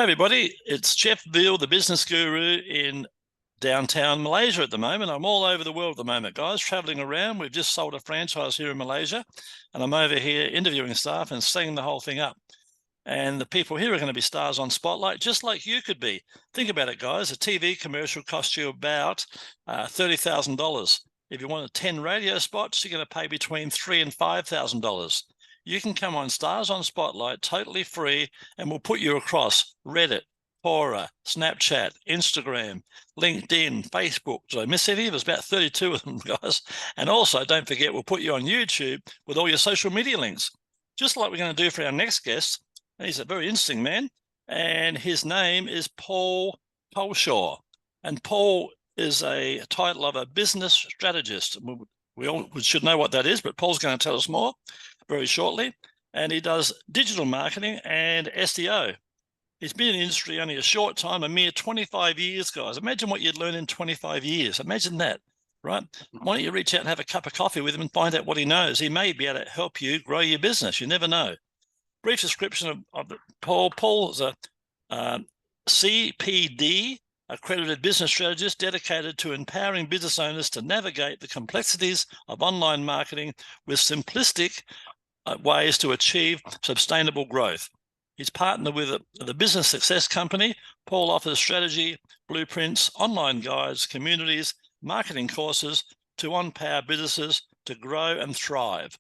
everybody, it's Jeff Veale, the business guru in downtown Malaysia at the moment. I'm all over the world at the moment, guys, traveling around. We've just sold a franchise here in Malaysia, and I'm over here interviewing staff and setting the whole thing up. And the people here are going to be stars on Spotlight, just like you could be. Think about it, guys. A TV commercial costs you about $30,000. If you want 10 radio spots, you're going to pay between $3,000 and $5,000. You can come on Stars on Spotlight totally free, and we'll put you across Reddit, Quora, Snapchat, Instagram, LinkedIn, Facebook. Did I miss any? There's about 32 of them, guys. And also, don't forget, we'll put you on YouTube with all your social media links, just like we're going to do for our next guest. He's a very interesting man, and his name is Paul Culshaw. And Paul is a title of a business strategist. We all should know what that is, but Paul's going to tell us more very shortly. And he does digital marketing and SEO. He's been in the industry only a short time, a mere 25 years, guys. Imagine what you'd learn in 25 years. Imagine that, right? Why don't you reach out and have a cup of coffee with him and find out what he knows? He may be able to help you grow your business. You never know. Brief description of Paul. Paul is a CPD-accredited business strategist dedicated to empowering business owners to navigate the complexities of online marketing with simplistic ways to achieve sustainable growth. He's partnered with the Business Success Company. Paul offers strategy, blueprints, online guides, communities, marketing courses to empower businesses to grow and thrive.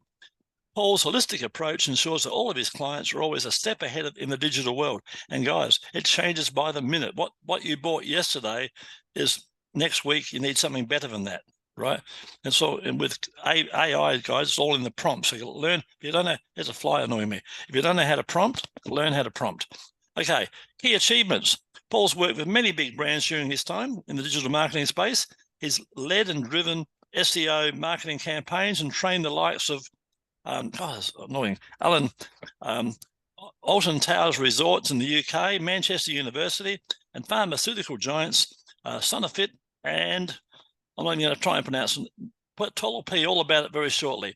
Paul's holistic approach ensures that all of his clients are always a step ahead in the digital world. And guys, it changes by the minute. What you bought yesterday is next week you need something better than that, right? And so, and with AI, guys, it's all in the prompt. So you'll learn. If you don't know, there's a fly annoying me. If you don't know how to prompt, learn how to prompt. Okay, key achievements. Paul's worked with many big brands during his time in the digital marketing space. He's led and driven SEO marketing campaigns and trained the likes of it's annoying. Alton Towers Resorts in the UK, Manchester University, and pharmaceutical giants Sonofi, and I'm only going to try and pronounce it, but 𝐒𝐭𝐚𝐫𝐬, all about it very shortly.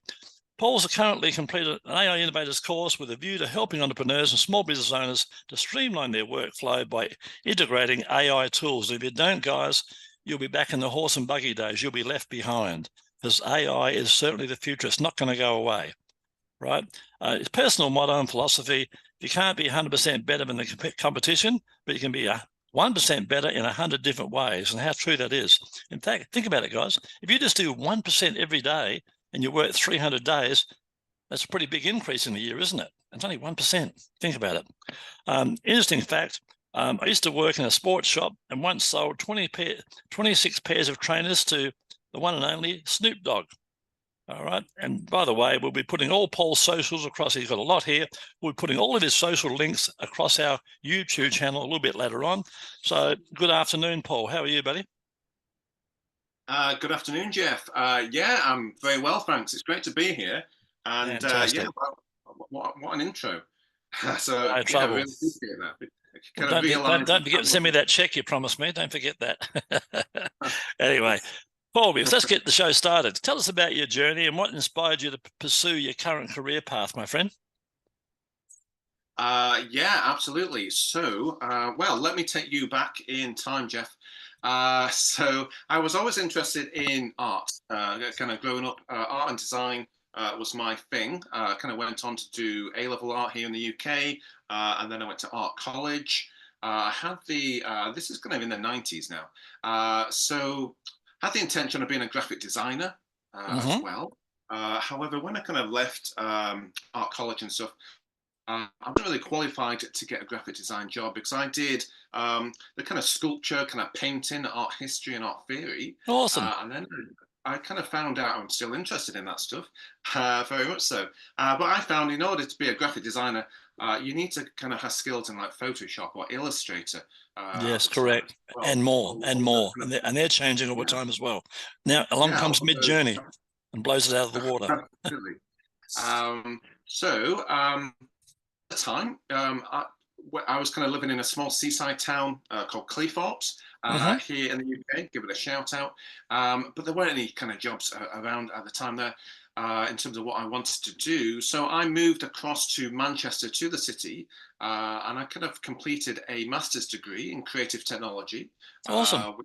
Paul's currently completed an AI Innovators course with a view to helping entrepreneurs and small business owners to streamline their workflow by integrating AI tools. If you don't, guys, you'll be back in the horse and buggy days. You'll be left behind, because AI is certainly the future. It's not going to go away, right? His personal motto and philosophy: you can't be 100% better than the competition, but you can be 1% better in 100 different ways. And how true that is. In fact, think about it, guys. If you just do 1% every day and you work 300 days, that's a pretty big increase in a year, isn't it? It's only 1%. Think about it. Interesting fact, I used to work in a sports shop and once sold 26 pairs of trainers to the one and only Snoop Dogg. All right. And by the way, we'll be putting all Paul's socials across. He's got a lot here. We'll be putting all of his social links across our YouTube channel a little bit later on. So good afternoon, Paul. How are you, buddy? Good afternoon, Jeff. Yeah, I'm very well, thanks. It's great to be here. And yeah, what an intro. So no yeah, trouble. I really appreciate that. Well, don't forget to send me that check you promised me. Don't forget that. Anyway, Paul, let's get the show started. Tell us about your journey and what inspired you to pursue your current career path, my friend. Yeah, absolutely. So, well, let me take you back in time, Jeff. So I was always interested in art, kind of growing up, art and design was my thing. Kind of went on to do A-level art here in the UK, and then I went to art college. I had this is kind of in the 90s now. So had the intention of being a graphic designer as well. However, when I kind of left art college and stuff, I wasn't really qualified to get a graphic design job because I did the kind of sculpture, kind of painting, art history and art theory. Awesome. And then I kind of found out I'm still interested in that stuff, very much so. But I found in order to be a graphic designer, you need to kind of have skills in like Photoshop or Illustrator. Yes, correct. Well. And more. And they're changing all the time as well. Now, along comes Mid-Journey and blows it out of the water. Absolutely. At the time, I was kind of living in a small seaside town called Cleethorpes here in the UK. Give it a shout out. But there weren't any kind of jobs around at the time there. in terms of what I wanted to do. So I moved across to Manchester, to the city, and I kind of completed a master's degree in creative technology. Awesome.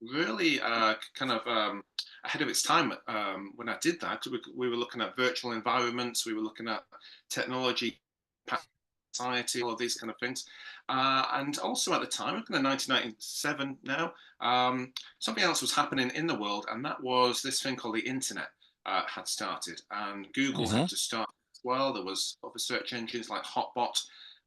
Really kind of ahead of its time when I did that. We were looking at virtual environments, we were looking at technology, society, all of these kind of things. And also at the time, looking at 1997 now, something else was happening in the world, and that was this thing called the internet had started, and Google had to start as well. There was other search engines like Hotbot,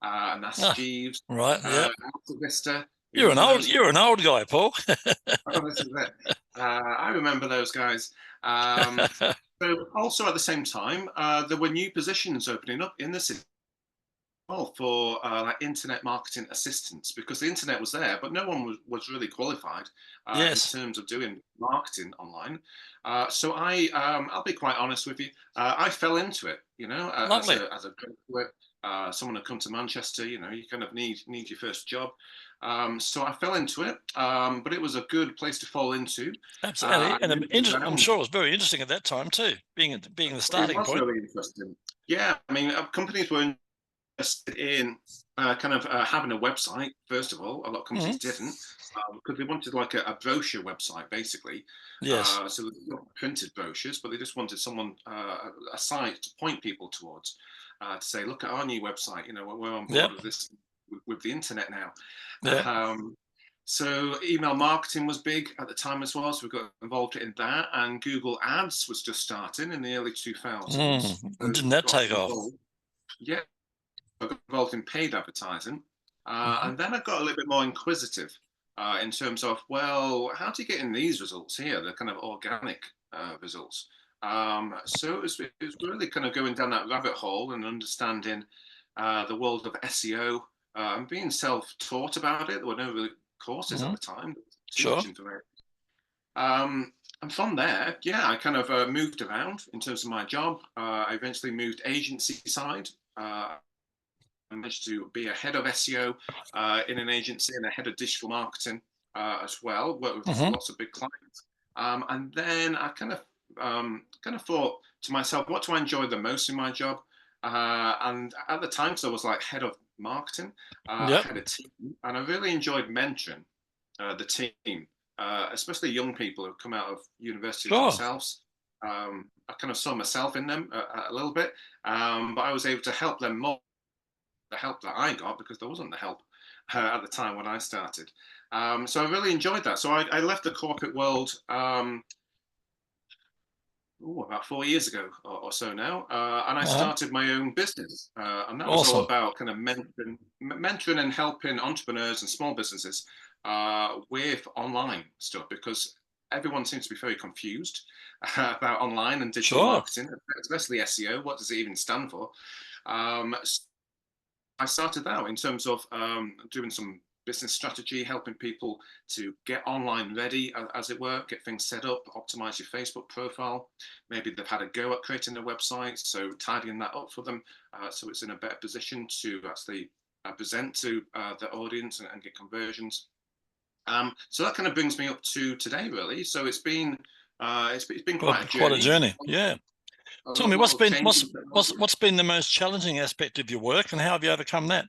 and Ask Ah, Jeeves, right. Yeah. Alta Vista. You You're an remember old, those? you're an old guy, Paul. Oh, this is it. I remember those guys. So also at the same time, there were new positions opening up in the city for like internet marketing assistants, because the internet was there, but no one was really qualified in Yes. terms of doing marketing online. So I'll be quite honest with you, I fell into it, you know, Lovely. as a graduate, someone had come to Manchester, you know, you kind of need your first job. So I fell into it, but it was a good place to fall into. I Absolutely. And moved I'm around. sure it was very interesting at that time too, being the It starting was point. really interesting. Yeah, I mean, companies were interested in kind of having a website. First of all, a lot of companies didn't, because they wanted like a brochure website, basically. Yes. So they not printed brochures, but they just wanted someone, a site to point people towards, to say, look at our new website. You know, we're on board Yep. with this, with the internet now. Yep. So email marketing was big at the time as well. So we got involved in that, and Google Ads was just starting in the early 2000s. And So didn't that got take off? involved. Yeah, I got involved in paid advertising, Mm-hmm. and then I got a little bit more inquisitive in terms of, well, how do you get in these results here? The kind of organic results. So it was really kind of going down that rabbit hole and understanding the world of SEO, and being self-taught about it. There were no really courses at Mm-hmm. the time, too Sure. much information. And from there, yeah, I kind of moved around in terms of my job. I eventually moved agency side. I managed to be a head of SEO in an agency and a head of digital marketing as well. Worked with Mm-hmm. lots of big clients, and then I kind of thought to myself, what do I enjoy the most in my job? And at the time, so I was like head of marketing. I Yep. had a team, and I really enjoyed mentoring the team, especially young people who come out of university Sure. themselves. I kind of saw myself in them a little bit, but I was able to help them more the help that I got, because there wasn't the help at the time when I started. So I really enjoyed that. So I left the corporate world about 4 years ago or so now, and I Uh-huh. started my own business, and that was all Awesome. about kind of mentoring and helping entrepreneurs and small businesses with online stuff, because everyone seems to be very confused about online and digital Sure. marketing, especially SEO. What does it even stand for? So I started out in terms of doing some business strategy, helping people to get online ready, as it were, get things set up, optimize your Facebook profile. Maybe they've had a go at creating a website, so tidying that up for them, so it's in a better position to actually present to the audience and get conversions. So that kind of brings me up to today, really. So it's been quite a Quite a journey. journey. Yeah. A Tell me lot of change in technology. what's been the most challenging aspect of your work, and how have you overcome that?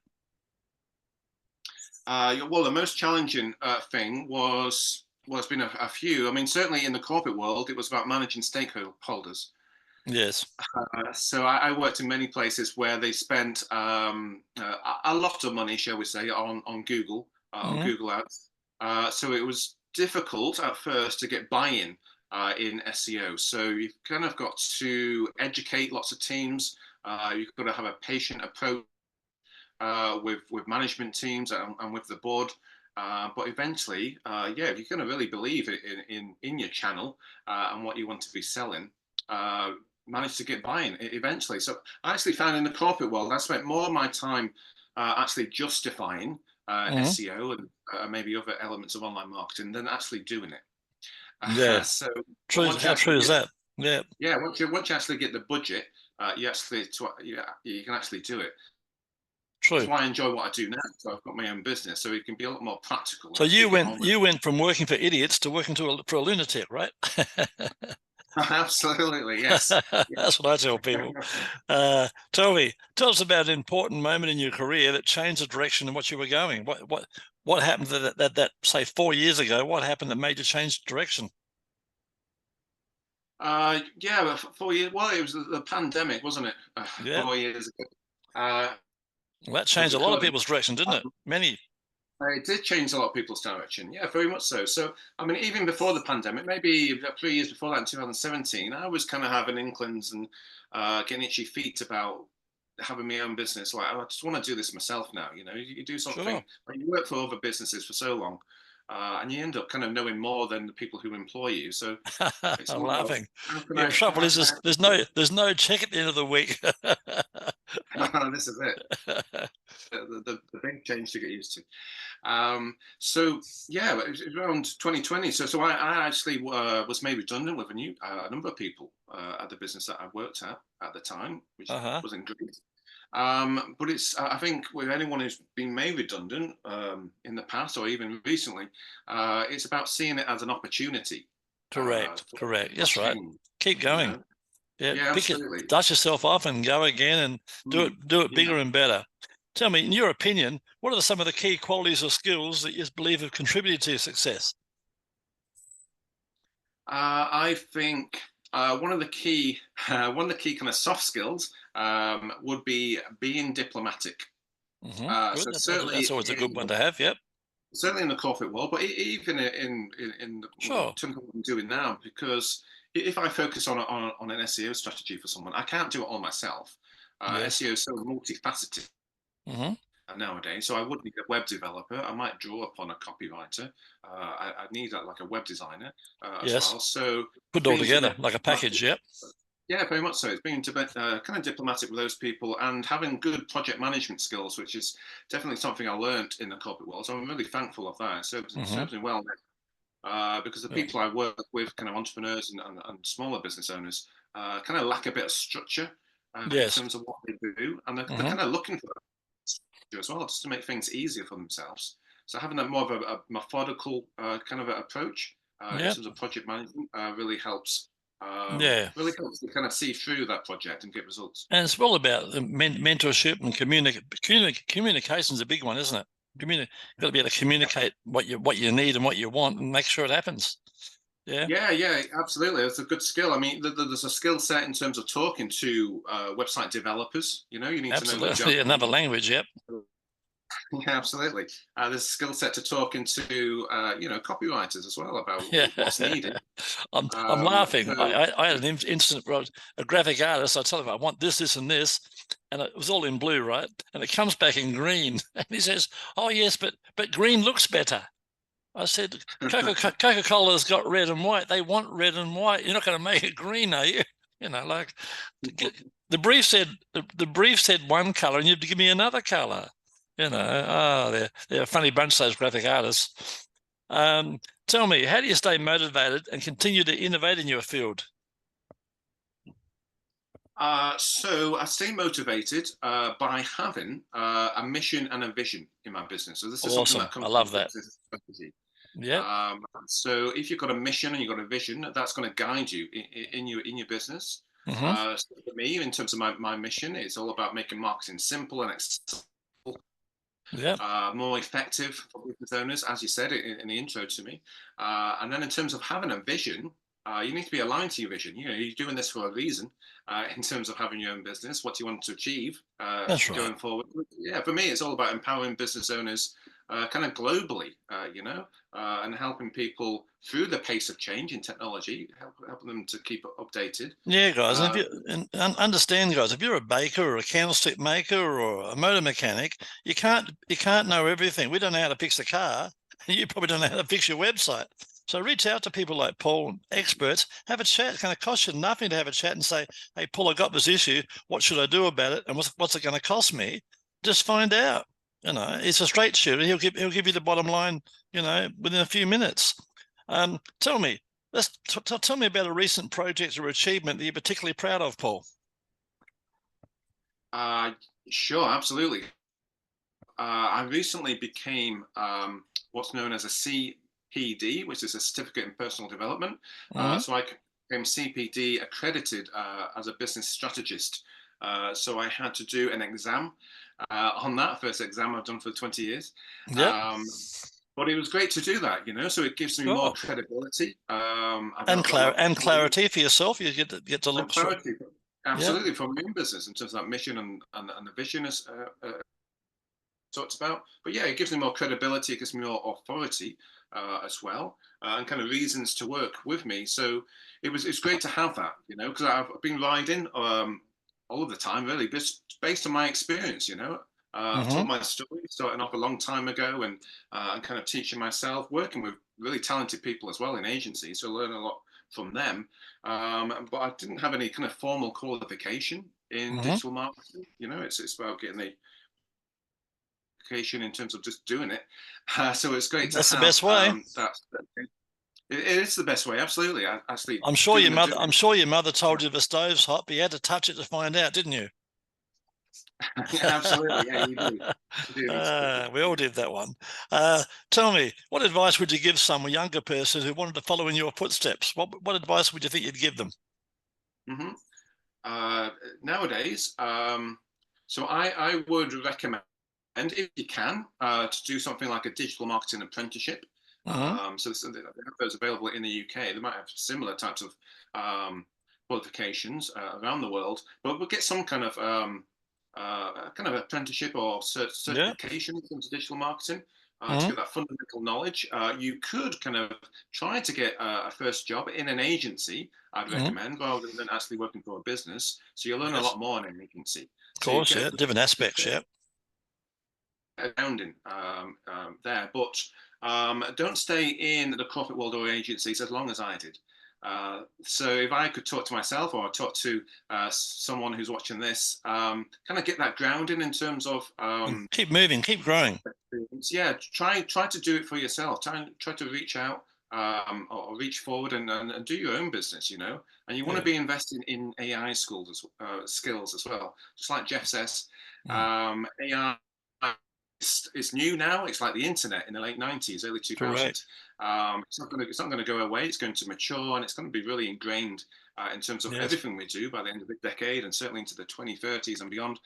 Well, the most challenging thing was been a few. I mean, certainly in the corporate world, it was about managing stakeholders. Yes. So I worked in many places where they spent a lot of money, shall we say, on on Mm-hmm. Google Ads. So it was difficult at first to get buy-in in SEO. So you've kind of got to educate lots of teams. You've got to have a patient approach with management teams and with the board. But eventually, yeah, if you're going to really believe in your channel and what you want to be selling, manage to get buy-in eventually. So I actually found in the corporate world, I spent more of my time actually justifying Mm-hmm. SEO and maybe other elements of online marketing than actually doing it. Yeah. So True. once you How actually true is get, that? Yeah. yeah, once you actually get the budget, you can actually do it. That's True. why I enjoy what I do now. So I've got my own business, so it can be a lot more practical and So actually get on with it. you went from working for idiots to working for a lunatic, right? Absolutely, yes. That's what I tell people. Tell us about an important moment in your career that changed the direction in which you were going. What happened that say 4 years ago? What happened that made you change direction? Yeah, well, 4 years. Well, it was the pandemic, wasn't it? Yeah, 4 years ago. Uh, well, that with changed the a lot of COVID. people's direction, didn't it? Um, Many. it did change a lot of people's direction. Yeah, very much so. So, I mean, even before the pandemic, maybe 3 years before that, in 2017, I was kind of having inklings and getting itchy feet about having my own business. Like, I just want to do this myself now. You do something. Sure. Like, you work for other businesses for so long, and you end up kind of knowing more than the people who employ you. So it's I'm all about laughing. how can Yeah, I trouble how is can I there's no check at the end of the week. this is it. The big change to get used to. So yeah, it was around 2020. So I actually was made redundant with a number of people at the business that I worked at the time, which Uh-huh. wasn't great. But I think with anyone who's been made redundant in the past or even recently, it's about seeing it as an opportunity Correct. for, Correct. for That's right. change. Keep You going. know, Yeah, yeah, pick it, absolutely. dust yourself off and go again and Mm, do it yeah. bigger and better. Tell me, in your opinion, what are some of the key qualities or skills that you believe have contributed to your success? I think one of the key kind of soft skills would be being diplomatic. Good. So That's always a good one to have. Yep. certainly in the corporate world, but even in Sure. terms of what I'm doing now, because if I focus on an SEO strategy for someone, I can't do it all myself. Yes. SEO is so multifaceted hmm nowadays. So I would need a web developer. I might draw upon a copywriter. I need like a web designer as Yes. well. So Put it all being together like a package. diplomatic, Yep. yeah, very much so. It's being kind of diplomatic with those people and having good project management skills, which is definitely something I learned in the corporate world. So I'm really thankful of that. It hmm serves me well because the Yeah. people I work with, kind of entrepreneurs and smaller business owners, kind of lack a bit of structure in Yes. terms of what they do, and they're hmm kind of looking for that as well, just to make things easier for themselves. So having that more of a methodical kind of approach in Yep. terms of project management Yeah. really helps to kind of see through that project and get results. And it's all about the mentorship and communication is a big one, isn't it? Got to be able to communicate what you need and what you want and make sure it happens. Yeah. Yeah, yeah, absolutely. It's a good skill. I mean, there's a skill set in terms of talking to website developers. You need to know the Absolutely. jargon. Another language. Yep. Yeah, absolutely. There's a skill set to talking to copywriters as well about Yeah. what's needed. I'm laughing. So I had an incident where a graphic artist, I tell him I want this, and this, and it was all in blue, right? And it comes back in green. And he says, "Oh yes, but green looks better." I said, Coca-Cola's got red and white. They want red and white. You're not going to make it green, are you? Like the brief said, the brief said one color, and you have to give me another color. They're a funny bunch, those graphic artists. Tell me, how do you stay motivated and continue to innovate in your field? so I stay motivated by having a mission and a vision in my business. So this is something Awesome. that comes I from love that. business strategy. Yep. So if you've got a mission and you've got a vision, that's going to guide you in your business. hmm So for me, in terms of my mission, it's all about making marketing simple and accessible, Yep. more effective for business owners, as you said in the intro to me. And then in terms of having a vision, you need to be aligned to your vision. You're doing this for a reason. In terms of having your own business, what do you want to achieve That's right. going forward? Yeah, for me, it's all about empowering business owners, kind of globally, and helping people through the pace of change in technology, helping them to keep updated. Yeah, guys, and if Uh, understand, guys, if you're a baker or a candlestick maker or a motor mechanic, you can't know everything. We don't know how to fix a car, and you probably don't know how to fix your website. So reach out to people like Paul, experts, have a chat. It's going to cost you nothing to have a chat and say, "Hey, Paul, I got this issue. What should I do about it? And what's it going to cost me?" Just find out. It's a straight shooter. He'll give you the bottom line. Within a few minutes. Tell me. Tell me about a recent project or achievement that you're particularly proud of, Paul. uh, sure, absolutely. I recently became what's known as a CPD, which is a certificate in personal development. Mhm. So I became CPD accredited as a business strategist. So I had to do an exam on that first exam I've done for 20 years. Yep. But it was great to do that, so it gives me more credibility. And clarity for yourself. You get to look clarity, absolutely, yep. for my own business in terms of that mission and the vision as talked about. But yeah, it gives me more credibility, it gives me more authority as well, and kind of reasons to work with me. So it's great to have that, because I've been riding all the time, really, based on my experience, I've told my story starting off a long time ago, and kind of teaching myself, working with really talented people as well in agencies, so I learn a lot from them. But I didn't have any kind of formal qualification in digital marketing. It's about getting the in terms of just doing it. So it's great to have. That's the best way. It is the best way, absolutely. Actually, I'm sure your mother told you the stove's hot, but you had to touch it to find out, didn't you? Yeah, absolutely. Yeah, you do. We all did that one. Tell me, what advice would you give some younger person who wanted to follow in your footsteps? What advice would you think you'd give them? Nowadays, so I would recommend, if you can, to do something like a digital marketing apprenticeship. So they have those available in the UK. They might have similar types of qualifications around the world, but we'll get some kind of apprenticeship or certification in terms of digital marketing to get that fundamental knowledge. You could kind of try to get a first job in an agency, I'd recommend, rather than actually working for a business. So you'll learn a lot more in an agency. Of course, yeah, different aspects, yeah. Around there, but don't stay in the corporate world or agencies as long as I did. So if I could talk to myself or talk to someone who's watching this, kind of get that grounding in terms of keep moving, keep growing. Yeah, try to do it for yourself. Try to reach out or reach forward and do your own business, and you want to be investing in AI skills as well. Just like Jeff says, AI it's new now. It's like the internet in the late 90s, early 2000s. It's not going to go away. It's going to mature, and it's going to be really ingrained in terms of everything we do by the end of the decade, and certainly into the 2030s and beyond.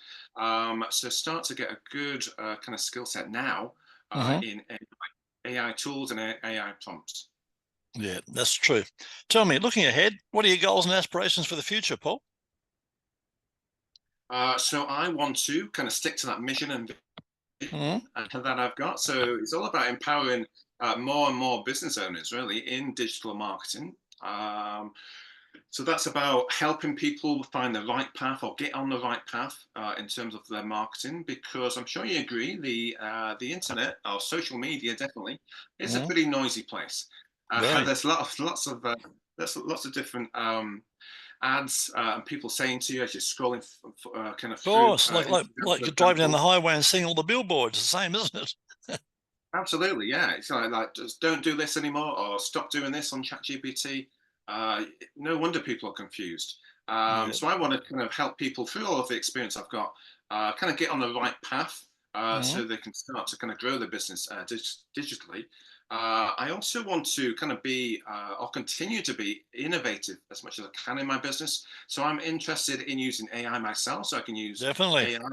So start to get a good kind of skill set now in AI tools and AI prompts. Yeah, that's true. Tell me, looking ahead, what are your goals and aspirations for the future, Paul? So I want to kind of stick to that mission and that I've got. So it's all about empowering more and more business owners, really, in digital marketing. So that's about helping people find the right path or get on the right path in terms of their marketing, because I'm sure you agree, the internet or social media definitely is a pretty noisy place. There's lots of different ads and people saying to you as you're scrolling kind of through. Of course, like you're driving down the highway and seeing all the billboards. The same, isn't it? Absolutely, yeah. It's like just don't do this anymore, or stop doing this on ChatGPT. No wonder people are confused. So I want to kind of help people through all of the experience I've got, kind of get on the right path so they can start to kind of grow their business digitally. I also want to kind of be or continue to be innovative as much as I can in my business. So I'm interested in using AI myself, so I can use AI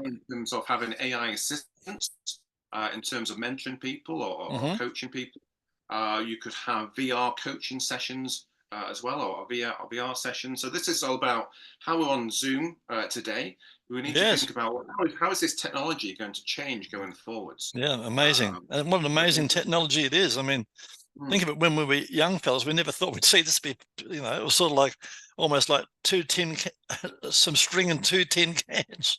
in terms of having AI assistants, in terms of mentoring people or coaching people. You could have VR coaching sessions as well, or VR sessions. So this is all about how we're on Zoom today. We need to think about how is this technology going to change going forwards. Yeah, amazing. And what an amazing technology it is. I mean, think of it, when we were young fellas, we never thought we'd see this be, it was sort of like almost like some string and 2 tin cans.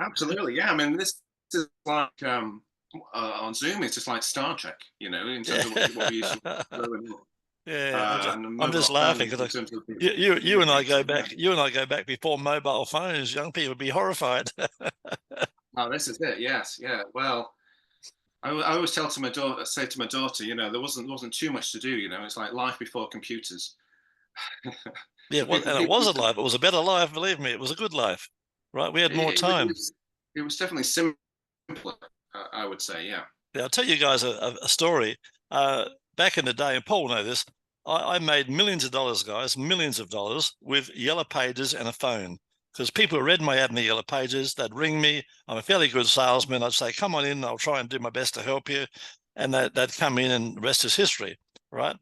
Absolutely, yeah. I mean, this is like on Zoom, it's just like Star Trek, in terms of what we used to do. Yeah, I'm just laughing because you and I go back. You and I go back before mobile phones. Young people would be horrified. Oh, this is it. Yes, yeah. Well, I always say to my daughter, there wasn't too much to do. It's like life before computers. Yeah, and it was a life. It was a better life. Believe me, it was a good life. Right, we had more time. It was definitely simpler, I would say. Yeah. Yeah, I'll tell you guys a story. Back in the day, and Paul will know this. I made millions of dollars, guys, millions of dollars with Yellow Pages and a phone. Because people who read my ad in the Yellow Pages, they'd ring me. I'm a fairly good salesman. I'd say, come on in, I'll try and do my best to help you. And they'd come in, and the rest is history, right?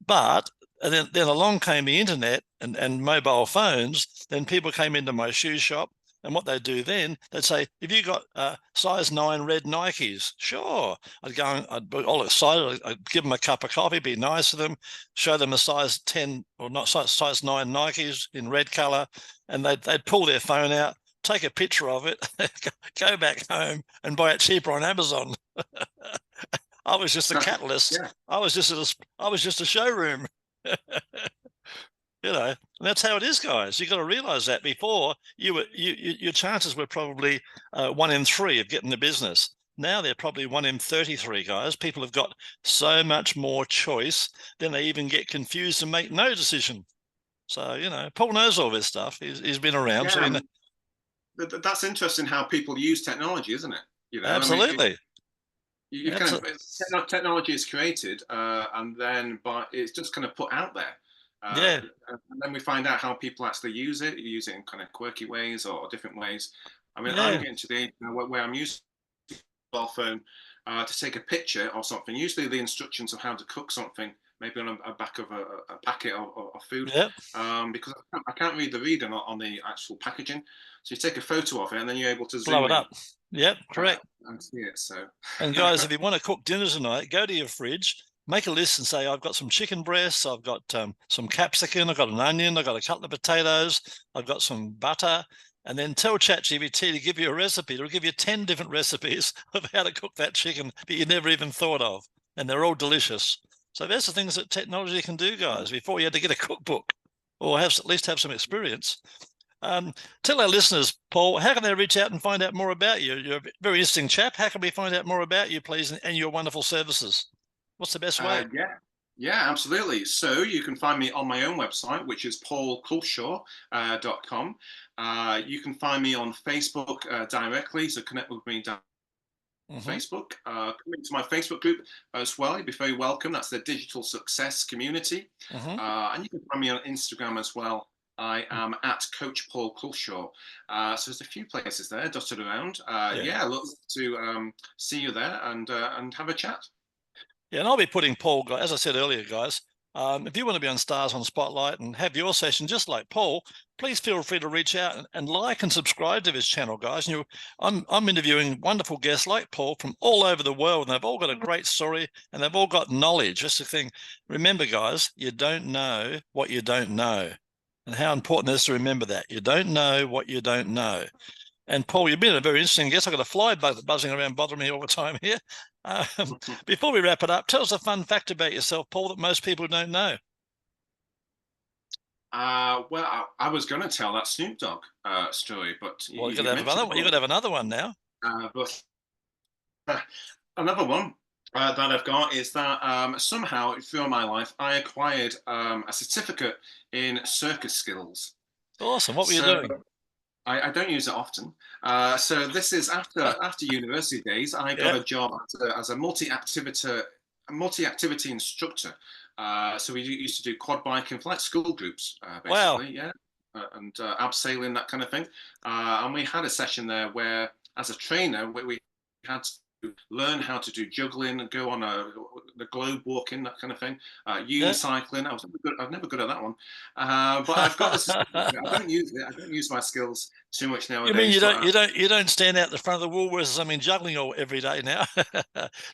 But then along came the internet and mobile phones. Then people came into my shoe shop. And what they'd do then, they'd say, have you got size 9 red Nikes? Sure. I'd be all excited. I'd give them a cup of coffee, be nice to them, show them a size 10 or not size 9 Nikes in red color. And they'd pull their phone out, take a picture of it, go back home and buy it cheaper on Amazon. I was just a catalyst. Yeah. I was just a showroom. You know, and that's how it is, guys. You got to realize that before your chances were probably 1 in 3 of getting the business. Now they're probably 1 in 33, guys. People have got so much more choice, then they even get confused and make no decision. So, you know, Paul knows all this stuff. He's been around. Yeah, So that's interesting how people use technology, isn't it? You know, absolutely. I mean, you kind of technology is created, and then it's just kind of put out there. Yeah. And then we find out how people actually use it. You use it in kind of quirky ways or different ways. I mean, I'm getting to the age now where I'm using a mobile phone to take a picture of something. Usually the instructions of how to cook something, maybe on a back of a packet of food, because I can't read the reading on the actual packaging. So you take a photo of it and then you're able to blow it up. Yep, correct. And see it. So, and guys, if you want to cook dinner tonight, go to your fridge, make a list and say, I've got some chicken breasts, I've got some capsicum, I've got an onion, I've got a couple of potatoes, I've got some butter, and then tell ChatGPT to give you a recipe. It'll give you 10 different recipes of how to cook that chicken that you never even thought of, and they're all delicious. So there's the things that technology can do, guys. Before you had to get a cookbook or at least have some experience. Tell our listeners, Paul, how can they reach out and find out more about you? You're a very interesting chap. How can we find out more about you, please, and your wonderful services? What's the best way? Yeah, absolutely. So you can find me on my own website, which is paulculshaw.com. You can find me on Facebook directly, so connect with me Facebook. Come into my Facebook group as well. You'd be very welcome. That's the Digital Success Community. And you can find me on Instagram as well. I am at Coach Paul Culshaw. So there's a few places there dotted around. Yeah, look to see you there and have a chat. Yeah, and I'll be putting Paul, as I said earlier, guys, if you want to be on Stars on Spotlight and have your session just like Paul, please feel free to reach out and like and subscribe to his channel, guys. And I'm interviewing wonderful guests like Paul from all over the world, and they've all got a great story and they've all got knowledge. That's the thing. Remember, guys, you don't know what you don't know. And how important it is to remember that. You don't know what you don't know. And Paul, you've been a very interesting guest. I've got a fly buzzing around bothering me all the time here. Before we wrap it up, tell us a fun fact about yourself, Paul, that most people don't know. Well, I was going to tell that Snoop Dogg story, but well, you've got to have another one. You've got to have another one now. But another one that I've got is that somehow through my life I acquired a certificate in circus skills. Awesome. What were you doing? I don't use it often. So this is after university days. I got a job as a multi-activity instructor. So we used to do quad biking for like school groups, basically. Wow. And abseiling, that kind of thing. And we had a session there where, as a trainer, we had to learn how to do juggling and go on the globe walking, that kind of thing. Unicycling. I was never good at that one. But I've got this. I don't use it. I don't use my skills too much nowadays. You mean you don't stand out the front of the Woolworths? I mean, juggling every day now.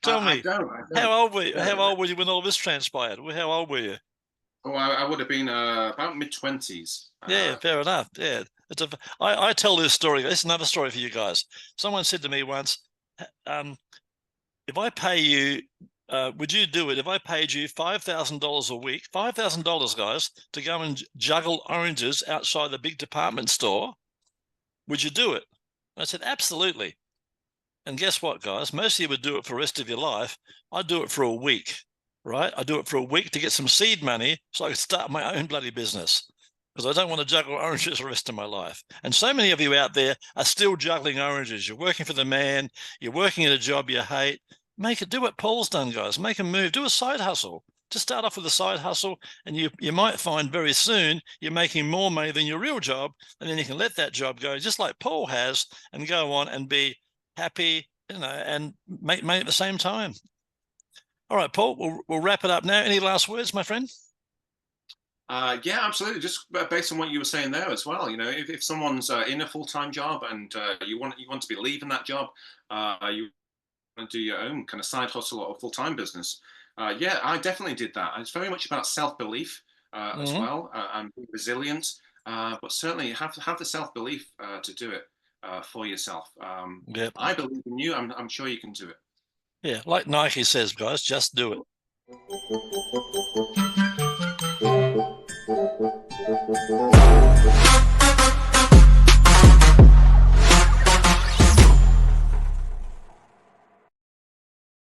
Tell me, I don't. How old were you? How old were you when all this transpired? How old were you? Oh, I would have been about mid-20s. Yeah, fair enough. Yeah, I tell this story. This is another story for you guys. Someone said to me once, if I pay you, would you do it if I paid you $5,000 a week, $5,000, guys, to go and juggle oranges outside the big department store? Would you do it? And I said, absolutely. And guess what, guys? Most of you would do it for the rest of your life. I'd do it for a week, right? I do it for a week to get some seed money so I could start my own bloody business, because I don't want to juggle oranges the rest of my life. And so many of you out there are still juggling oranges. You're working for the man. You're working at a job you hate. Do what Paul's done, guys. Make a move. Do a side hustle. Just start off with a side hustle, and you might find very soon you're making more money than your real job, and then you can let that job go, just like Paul has, and go on and be happy, and make money at the same time. All right, Paul, we'll wrap it up now. Any last words, my friend? Yeah, absolutely. Just based on what you were saying there as well, if someone's in a full-time job and you want to be leaving that job, you want to do your own kind of side hustle or full-time business. Yeah, I definitely did that. It's very much about self-belief as well, and being resilient. But certainly have the self-belief to do it for yourself. Yep. I believe in you. I'm sure you can do it. Yeah, like Nike says, guys, just do it.